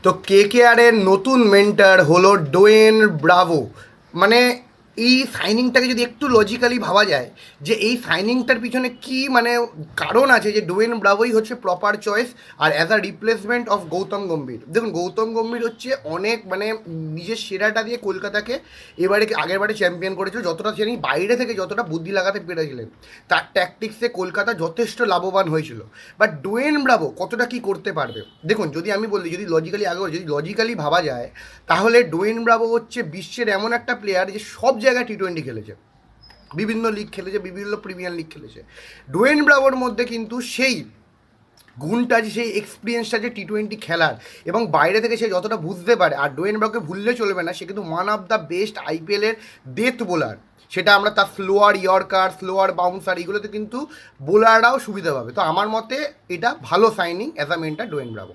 তো কেকেআরের নতুন মেন্টর হলো ডোয়েন ব্রাভো। মানে এই সাইনিংটাকে যদি একটু লজিক্যালি ভাবা যায় যে এই সাইনিংটার পিছনে কি মানে কারণ আছে যে ডোয়েন ব্রাভোই হচ্ছে প্রপার চয়েস আর as a replacement of Gautam Gambhir. দেখুন গৌতম গম্ভীর হচ্ছে অনেক মানে নিজের সেরাটা দিয়ে কলকাতাকে এবারে আগের বারে চ্যাম্পিয়ন করেছিল, যতটা জানি বাইরে থেকে যতটা বুদ্ধি লাগাতে পেরেছিলেন তার ট্যাকটিক্সে কলকাতা যথেষ্ট লাভবান হয়েছিল। বাট ডোয়েন ব্রাভো কতটা কি করতে পারবে দেখুন, যদি আমি বলি যদি লজিক্যালি আগে যদি লজিক্যালি ভাবা যায় তাহলে ডোয়েন ব্রাভো হচ্ছে বিশ্বের এমন একটা প্লেয়ার যে সব জায়গায় টি-20 খেলেছে, বিভিন্ন লিগ খেলেছে, বিভিন্ন প্রিমিয়ার লিগ খেলেছে। ডোয়েন ব্রাভোর মধ্যে কিন্তু সেই গুণটা যে সেই এক্সপিরিয়েন্সটা যে টি-20 খেলার এবং বাইরে থেকে সে যতটা বুঝতে পারে, আর ডোয়েন ব্রাভোকে ভুললে চলবে না, সে কিন্তু ওয়ান অফ দ্য বেস্ট আইপিএলের ডেথ বোলার। সেটা আমরা তার স্লোয়ার ইয়র্কার, স্লোয়ার বাউন্সার এগুলোতে কিন্তু বোলাররাও সুবিধা পাবে। তো আমার মতে এটা ভালো signing as a mentor Dwayne Bravo.